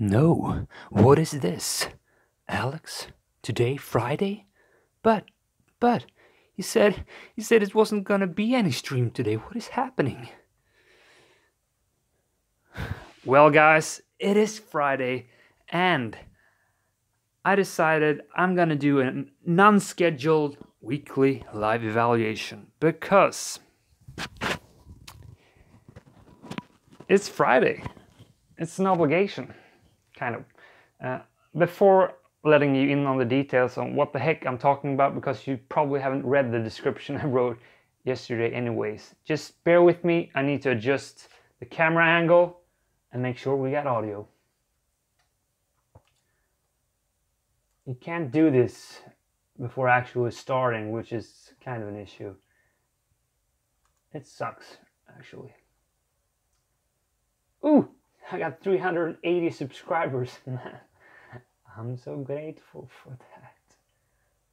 No, what is this? Alex, today Friday? But, he said it wasn't gonna be any stream today. What is happening? Well, guys, it is Friday, and I decided I'm gonna do a non-scheduled weekly live evaluation because it's Friday. It's an obligation, kind of. Before letting you in on the details on what the heck I'm talking about, because you probably haven't read the description I wrote yesterday anyways, just bear with me. I need to adjust the camera angle and make sure we got audio. You can't do this before actually starting, which is kind of an issue. It sucks, actually. Ooh, I got 380 subscribers. I'm so grateful for that.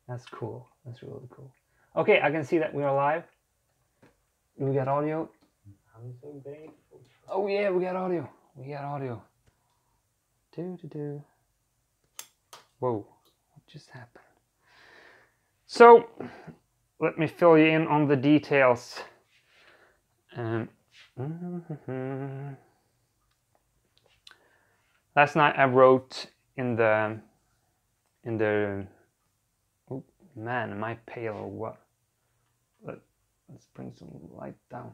That's cool. That's really cool. Okay, I can see that we are live. We got audio. I'm so grateful. Oh yeah, we got audio. We got audio. Whoa, what just happened? So, let me fill you in on the details. Last night I wrote in the oh man, am I pale or what? Let's bring some light down.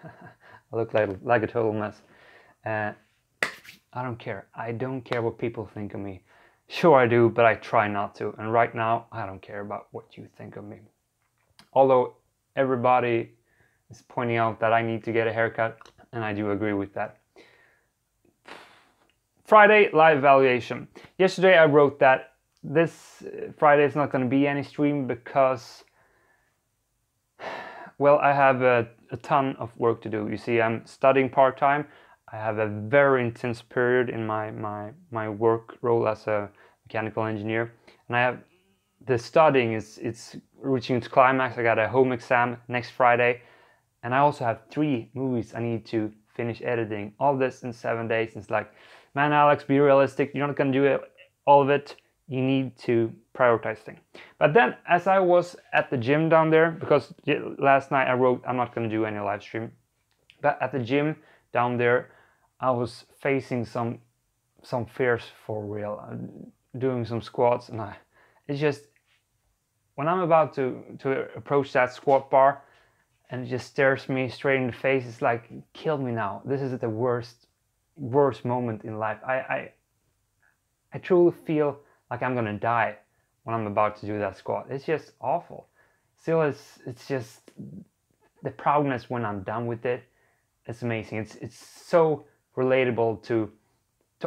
I look like a total mess. I don't care. I don't care what people think of me. Sure I do, but I try not to. And right now I don't care about what you think of me. Although everybody is pointing out that I need to get a haircut, and I do agree with that. Friday live evaluation. Yesterday I wrote that this Friday is not going to be any stream because, well, I have a ton of work to do. You see, I'm studying part-time. I have a very intense period in my work role as a mechanical engineer, and I have the studying it's reaching its climax. I got a home exam next Friday, and I also have 3 movies I need to finish editing. All this in 7 days. It's like, man, Alex, be realistic. You're not gonna do all of it. You need to prioritize things. But then, as I was at the gym down there, because last night I wrote I'm not gonna do any live stream, but at the gym down there, I was facing some fears for real. I'm doing some squats, and it's just when I'm about to approach that squat bar, and it just stares me straight in the face. It's like, kill me now. This is the worst moment in life. I truly feel like I'm gonna die when I'm about to do that squat. It's just awful. Still, it's just the proudness when I'm done with it. It's amazing. It's so relatable to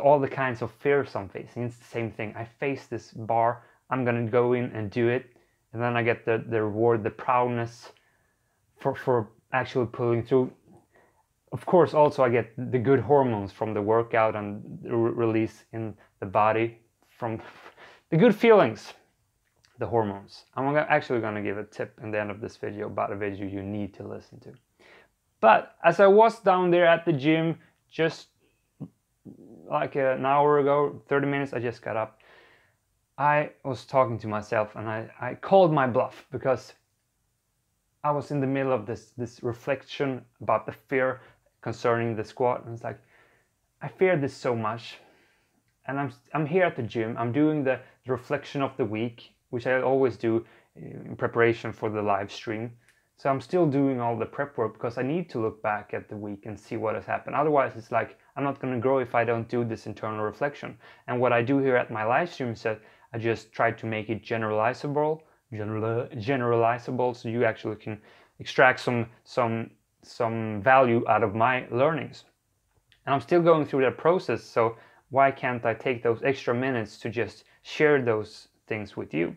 all the kinds of fears I'm facing. It's the same thing. I face this bar. I'm gonna go in and do it, and then I get the reward, the proudness for actually pulling through. Of course, also I get the good hormones from the workout and the release in the body from the good feelings, the hormones. I'm actually going to give a tip in the end of this video about a video you need to listen to. But as I was down there at the gym just like an hour ago, 30 minutes, I just got up. I was talking to myself, and I called my bluff because I was in the middle of this reflection about the fear concerning the squat, and it's like, I fear this so much, and I'm here at the gym. I'm doing the reflection of the week, which I always do in preparation for the live stream. So I'm still doing all the prep work because I need to look back at the week and see what has happened. Otherwise, it's like I'm not going to grow if I don't do this internal reflection. And what I do here at my live stream is that I just try to make it generalizable, so you actually can extract some value out of my learnings. And I'm still going through that process, so why can't I take those extra minutes to just share those things with you?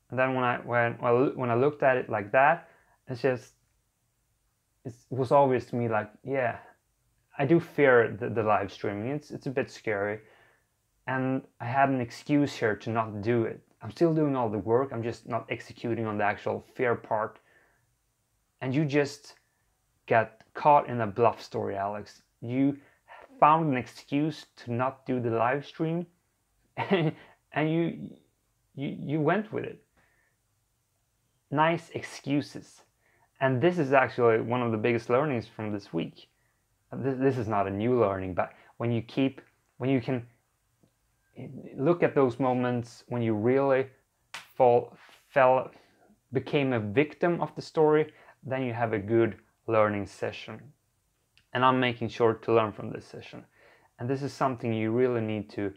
And then when I looked at it like that, it was obvious to me, like, yeah, I do fear the live streaming. It's a bit scary, and I had an excuse here to not do it. I'm still doing all the work, I'm just not executing on the actual fear part. And you just got caught in a bluff story, Alex. You found an excuse to not do the live stream, and you went with it. Nice excuses. And this is actually one of the biggest learnings from this week. This is not a new learning, but when you can look at those moments when you really became a victim of the story, then you have a good learning session. And I'm making sure to learn from this session. And this is something you really need to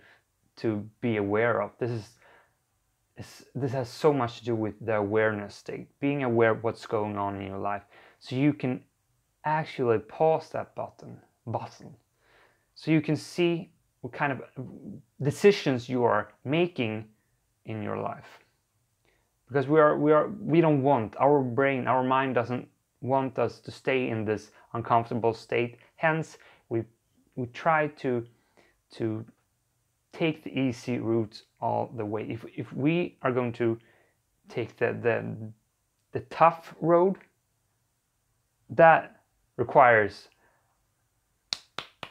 be aware of. This has so much to do with the awareness state, being aware of what's going on in your life, so you can actually pause that button, so you can see what kind of decisions you are making in your life. Because we don't want, our brain, our mind doesn't want us to stay in this uncomfortable state. Hence, we try to take the easy route all the way. If we are going to take the tough road, that requires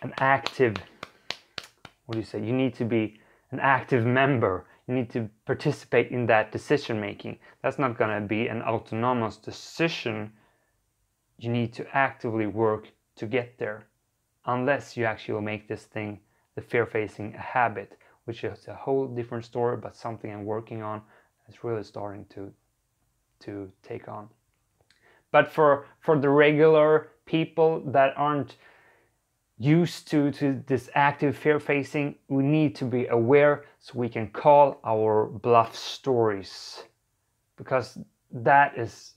an active, what do you say? You need to be an active member. You need to participate in that decision making. That's not going to be an autonomous decision. You need to actively work to get there, unless you actually make this thing, the fear facing, a habit, which is a whole different story, but something I'm working on. It's really starting to take on. But for the regular people that aren't used to this active fear facing, we need to be aware so we can call our bluff stories, because that is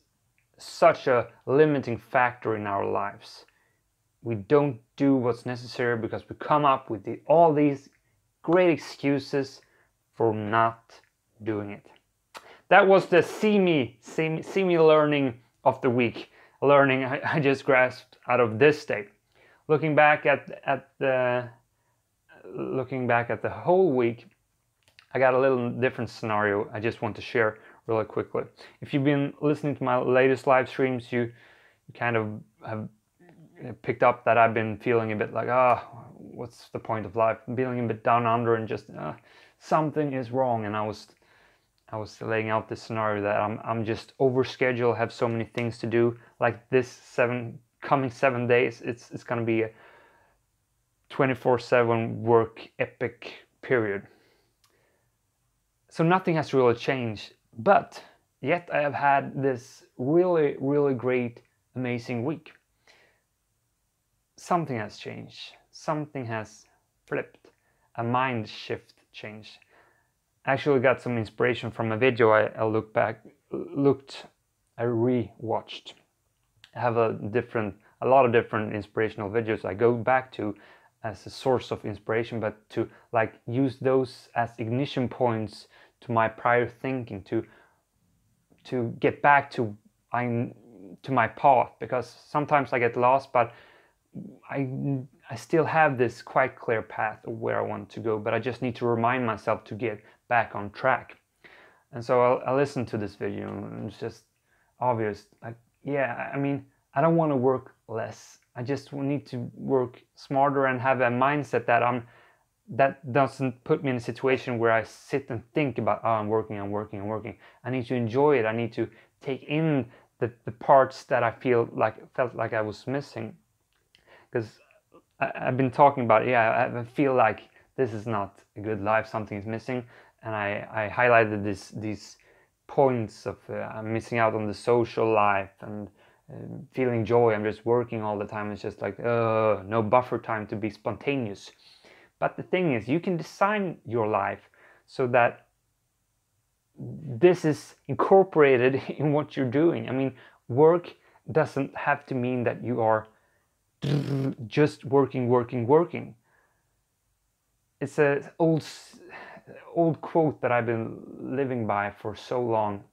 such a limiting factor in our lives. We don't do what's necessary because we come up with all these great excuses for not doing it. That was the see me learning of the week. Learning I just grasped out of this state. Looking back at the whole week, I got a little different scenario I just want to share really quickly. If you've been listening to my latest live streams, you kind of have picked up that I've been feeling a bit like, what's the point of life? I'm feeling a bit down under and just something is wrong. And I was laying out this scenario that I'm just over scheduled, have so many things to do. Like this coming 7 days, it's gonna be a 24/7 work epic period. So nothing has really changed, but yet I have had this really, really great, amazing week. Something has changed. Something has flipped. A mind shift changed. I actually got some inspiration from a video I re-watched. I have a lot of different inspirational videos I go back to as a source of inspiration, but to like use those as ignition points to my prior thinking, to get back to my path, because sometimes I get lost, but I still have this quite clear path of where I want to go, but I just need to remind myself to get back on track. And so I listened to this video and it's just obvious, like, yeah, I mean, I don't want to work less. I just need to work smarter and have a mindset that doesn't put me in a situation where I sit and think about, I'm working. I need to enjoy it. I need to take in the parts that I felt like I was missing. Because I've been talking about, I feel like this is not a good life, something is missing. And I highlighted these points of I'm missing out on the social life and feeling joy. I'm just working all the time. It's just like, no buffer time to be spontaneous. But the thing is, you can design your life so that this is incorporated in what you're doing. I mean, work doesn't have to mean that you are just working. It's an old quote that I've been living by for so long.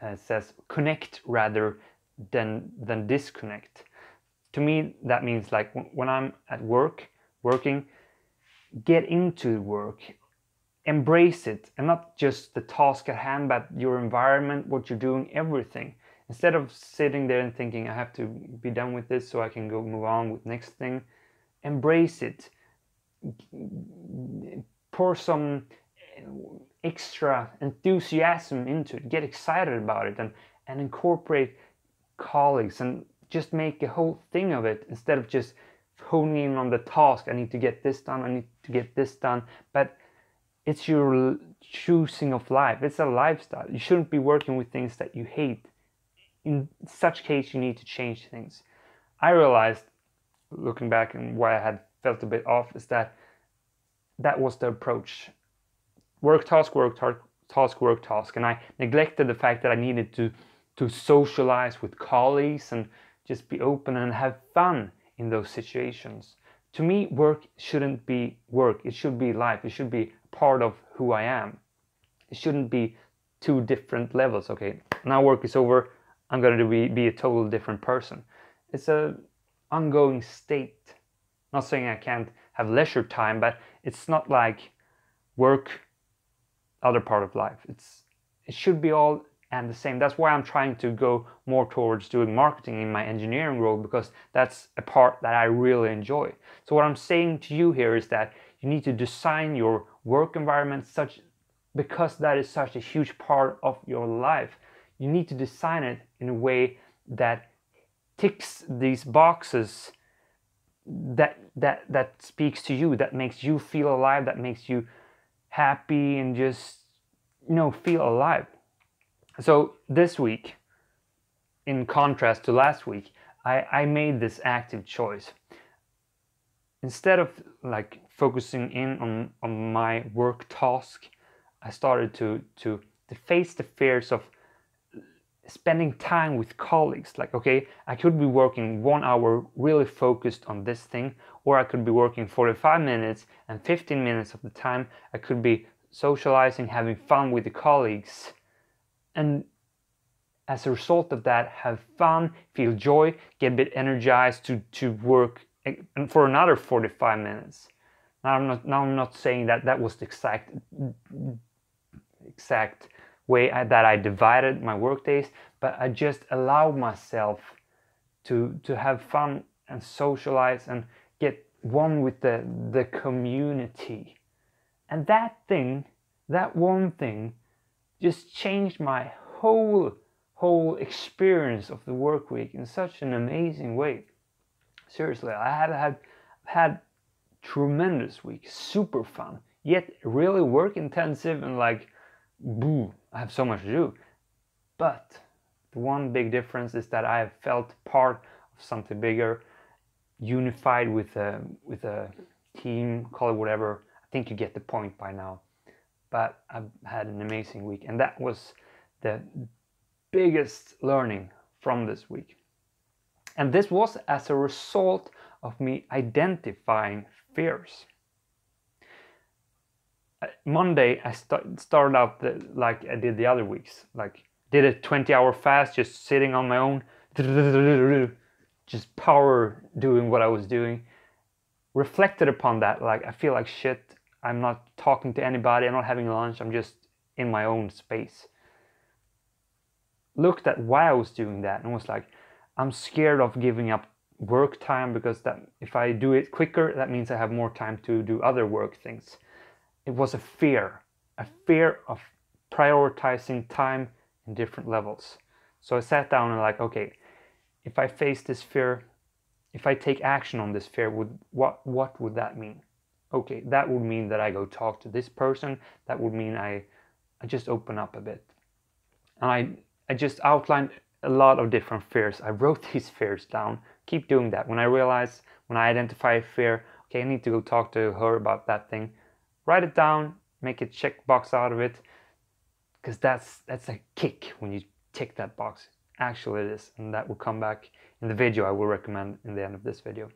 It says, connect rather than disconnect. To me, that means like when I'm at working, get into work, embrace it, and not just the task at hand, but your environment, what you're doing, everything. Instead of sitting there and thinking, I have to be done with this so I can go move on with next thing, embrace it, pour some extra enthusiasm into it, get excited about it, and incorporate colleagues and just make a whole thing of it instead of just honing in on the task. I need to get this done, I need to get this done. But it's your choosing of life. It's a lifestyle. You shouldn't be working with things that you hate. In such case, you need to change things. I realized, looking back, and why I had felt a bit off, is that was the approach. Work, task, task, work, task. And I neglected the fact that I needed to socialize with colleagues and just be open and have fun in those situations. To me, work shouldn't be work. It should be life. It should be part of who I am. It shouldn't be two different levels. Okay, now work is over, I'm going to be a totally different person. It's an ongoing state. Not saying I can't have leisure time, but it's not like work, other part of life. It should be all and the same. That's why I'm trying to go more towards doing marketing in my engineering role, because that's a part that I really enjoy. So what I'm saying to you here is that you need to design your work environment because that is such a huge part of your life. You need to design it in a way that ticks these boxes, that speaks to you, that makes you feel alive, that makes you happy and just, feel alive. So this week, in contrast to last week, I made this active choice. Instead of like focusing in on my work task, I started to face the fears of spending time with colleagues. Like, okay, I could be working 1 hour really focused on this thing, or I could be working 45 minutes, and 15 minutes of the time I could be socializing, having fun with the colleagues. And as a result of that, have fun, feel joy, get a bit energized to work for another 45 minutes. Now I'm not saying that was the exact way that I divided my work days, but I just allowed myself to have fun and socialize and get one with the community. And that one thing just changed my whole experience of the work week in such an amazing way. Seriously, I had tremendous week, super fun, yet really work intensive and like, boo, I have so much to do. But the one big difference is that I have felt part of something bigger, unified with a team, call it whatever. I think you get the point by now. But I've had an amazing week, and that was the biggest learning from this week. And this was as a result of me identifying fears. Monday, I started out like I did the other weeks. Like, did a 20-hour fast, just sitting on my own, just power doing what I was doing. Reflected upon that, like, I feel like shit. I'm not talking to anybody, I'm not having lunch, I'm just in my own space. Looked at why I was doing that and was like, I'm scared of giving up work time, because that if I do it quicker, that means I have more time to do other work things. It was a fear of prioritizing time in different levels. So I sat down and like, okay, if I face this fear, if I take action on this fear, what would that mean? Okay, that would mean that I go talk to this person. That would mean I just open up a bit. And I just outlined a lot of different fears. I wrote these fears down. Keep doing that. When I identify a fear, okay, I need to go talk to her about that thing. Write it down, make a checkbox out of it, because that's a kick when you tick that box. Actually it is, and that will come back in the video I will recommend in the end of this video.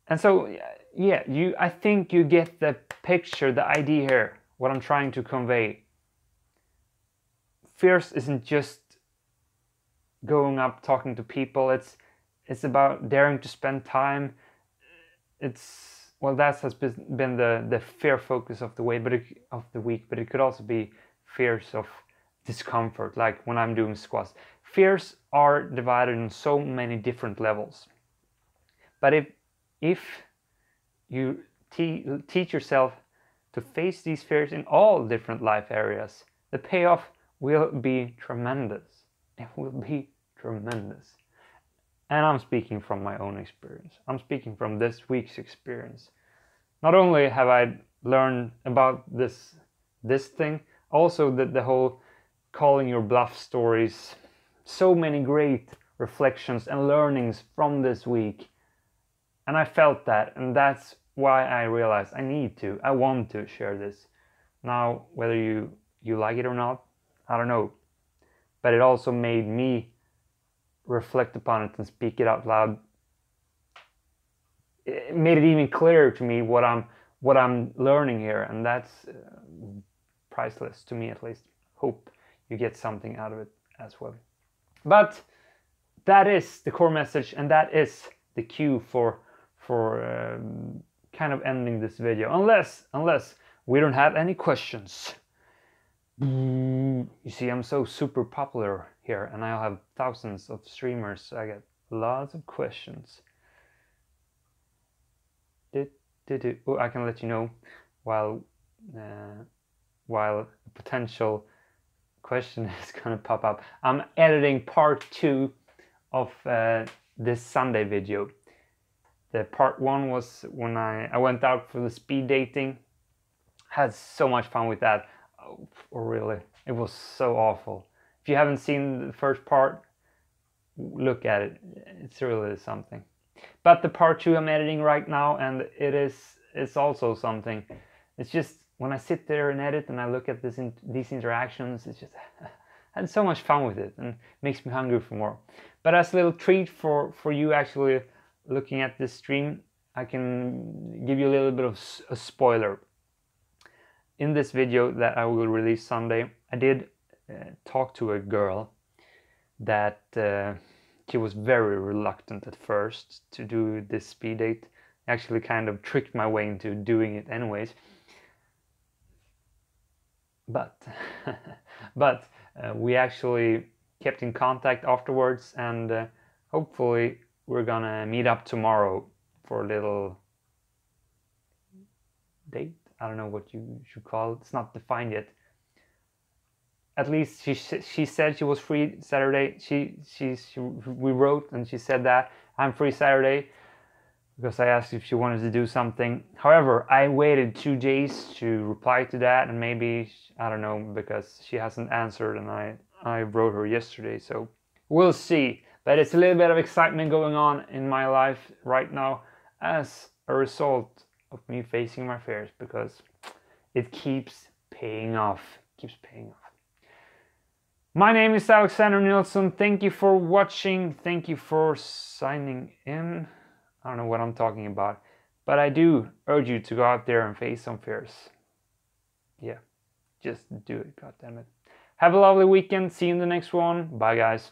And so, yeah, I think you get the picture, the idea here, what I'm trying to convey. Fears isn't just going up, talking to people. It's about daring to spend time. That has been the fear focus of the week, but it could also be fears of discomfort, like when I'm doing squats. Fears are divided in so many different levels. But if you teach yourself to face these fears in all different life areas, the payoff will be tremendous. It will be tremendous. And I'm speaking from my own experience. I'm speaking from this week's experience. Not only have I learned about this thing, also the whole calling your bluff stories, so many great reflections and learnings from this week. And I felt that, and that's why I realized I want to share this. Now, whether you like it or not, I don't know. But it also made me reflect upon it and speak it out loud. It made it even clearer to me what I'm learning here, and that's priceless to me, at least. Hope you get something out of it as well. But that is the core message, and that is the cue for kind of ending this video, unless we don't have any questions. You see, I'm so super popular here, and I'll have thousands of streamers, so I get lots of questions. Oh, I can let you know while a potential question is gonna pop up. I'm editing part 2 of this Sunday video. The part 1 was when I went out for the speed dating. Had so much fun with that. Oh, really, it was so awful. If you haven't seen the first part, look at it. It's really something. But the part 2 I'm editing right now, and it's also something. It's just when I sit there and edit and I look at these interactions, it's just I had so much fun with it, and it makes me hungry for more. But as a little treat for you actually looking at this stream, I can give you a little bit of a spoiler. In this video that I will release Sunday, I did talk to a girl that she was very reluctant at first to do this speed date. I actually kind of tricked my way into doing it anyways. But we actually kept in contact afterwards, and hopefully we're gonna meet up tomorrow for a little date. I don't know what you should call it. It's not defined yet. At least she said she was free Saturday. We wrote and she said that I'm free Saturday, because I asked if she wanted to do something. However, I waited 2 days to reply to that, and maybe, I don't know, because she hasn't answered, and I wrote her yesterday, so we'll see. But it's a little bit of excitement going on in my life right now as a result of me facing my fears, because it keeps paying off. My name is Alexander Nilsson. Thank you for watching. Thank you for signing in. I don't know what I'm talking about, but I do urge you to go out there and face some fears. Yeah, just do it, goddammit. Have a lovely weekend. See you in the next one. Bye, guys.